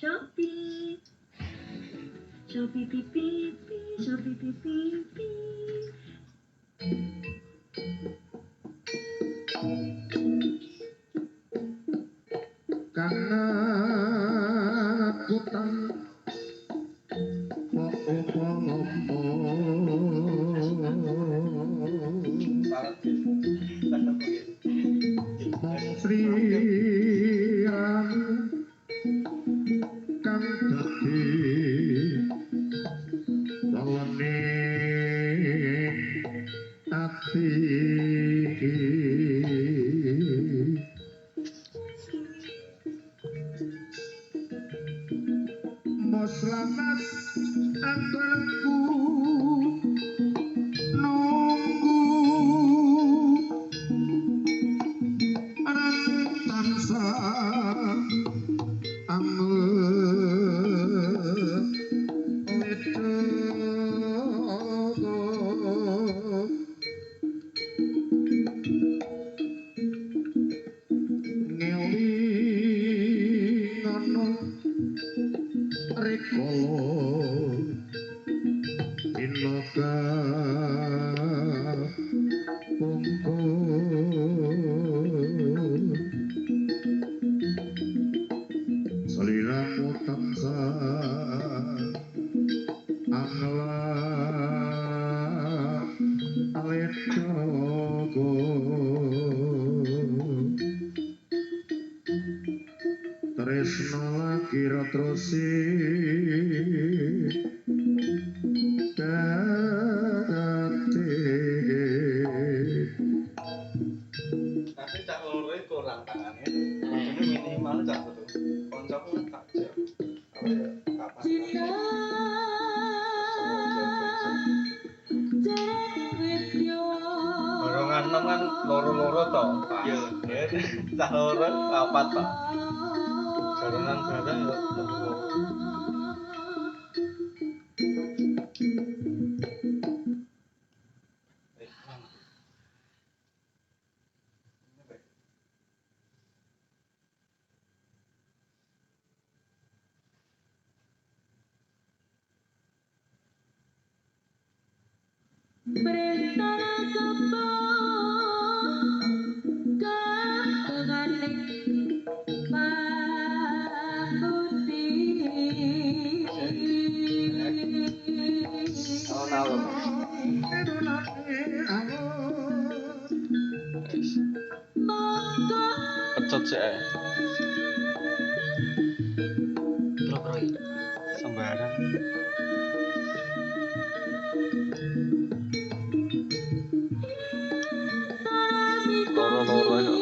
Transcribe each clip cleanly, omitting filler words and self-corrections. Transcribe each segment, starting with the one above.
Shopee, Shopee, pipi, Shopee, pipi. Karena kutang selamat anggolku nunggu tansah Tresno lagi rotrosi tapi cak loro kurang tangannya minimal cak satu koncoku tak jam Barongan kan loro-loro toh iya cak loro papat toh Jalanan bareng ya. Pecot sih. Sembarang. Loro-loro ya.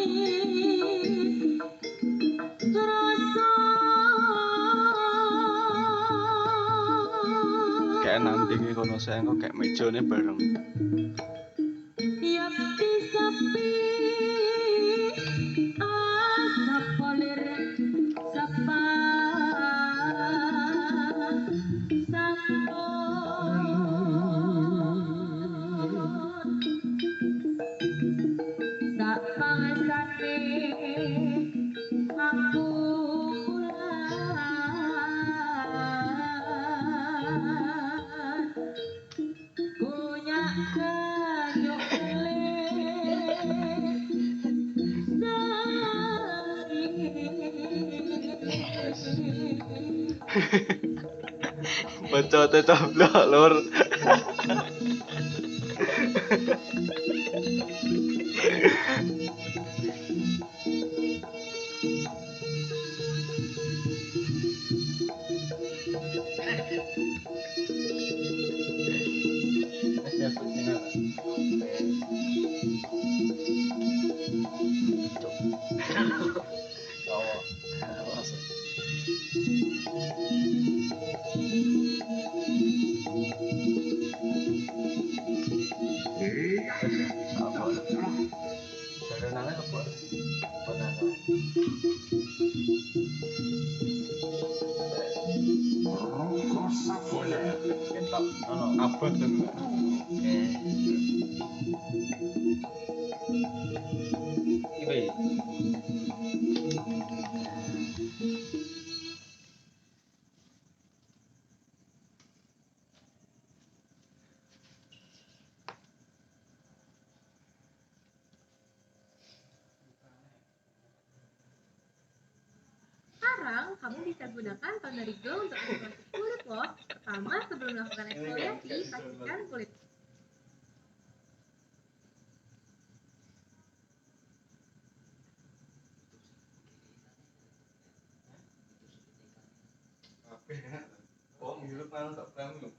Kayak nandingi kono saya kok kayak mejone bareng. Becote coblok lur. Abot tuh. Oke. Sekarang kamu bisa gunakan toner glow untuk eksfoliasi kulit loh. Pertama, sebelum melakukan eksfoliasi, pastikan kulit Oh, hidup kan tak premium.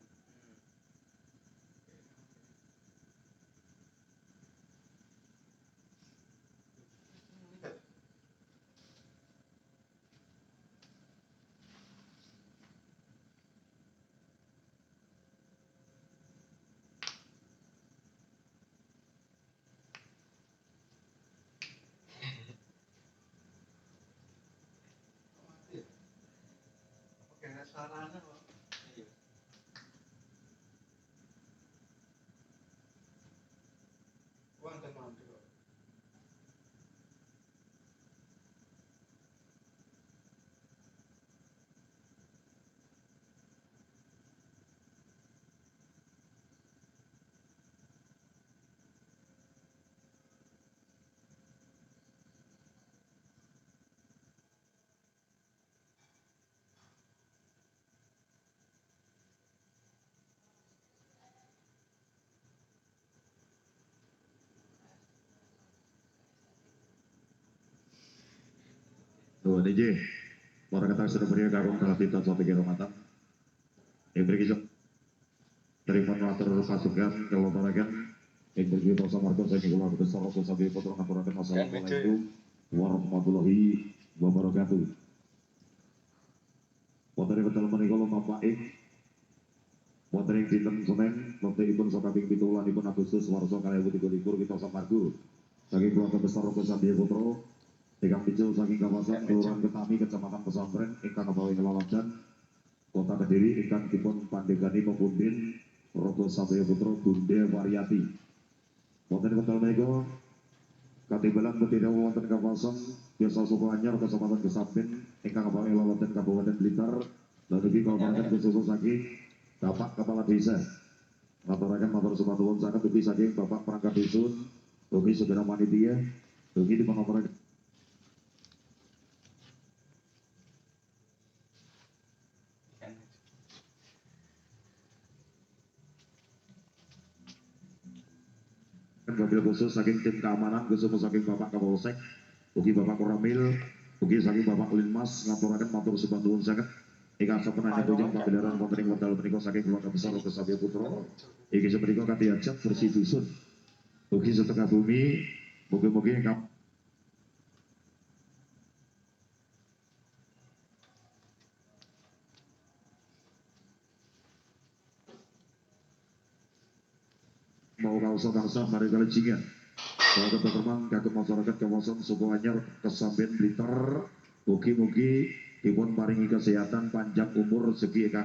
Oke, sarana kok. Iya. Wah, teman tuh. Tuh, DJ, para kata sudah beri kagum telah kita sampai ke matang. Yang berkisah dari matur pasukan kalau mereka yang berkisah sama marga saya juga besar aku sampai foto ngapurakan wassalamualaikum warahmatullahi wabarakatuh. Wonten betul menika Bapak wonten ing dinten Senin wektuipun sakabing 17 Agustus warsa 2023 kita samarga saking keluarga besar Roko Sandiaga Putra Ingkang picu saking kawasan Kelurahan Ketami Kecamatan Pesantren ingkang kapawi kelalajan Kota Kediri ingkang dipun pandegani pepundhin Rogo Sabaya Putra Bunde Waryati. Wonten wekdal menika katimbalan betina wonten kawasan Desa Suku Anyar Kecamatan Kesampin ingkang kapawi kelalajan Kabupaten Blitar lan ugi kalurahan kesusu saking Bapak Kepala Desa. Ngaturaken matur sembah nuwun sanget ugi saking Bapak Perangkat Dusun, ugi saudara panitia, ugi dipun aturaken mobil khusus saking tim keamanan khusus saking Bapak Kapolsek, ugi Bapak Koramil, ugi saking Bapak Linmas ngaturaken matur sembah nuwun sanget. Ingkang sampun bujang pamiliran wonten ing wekdal menika saking keluarga besar Rogo Sabaya Putra. Iki sapunika kanthi hajat bersih dusun. Ugi setengah bumi, mugi-mugi ingkang mau kausa bangsa mari kalejingan. Sahabat teman kagem masyarakat kawasan Suku Anyar Kesamben Blitar, mugi-mugi dipun paringi kesehatan panjang umur segi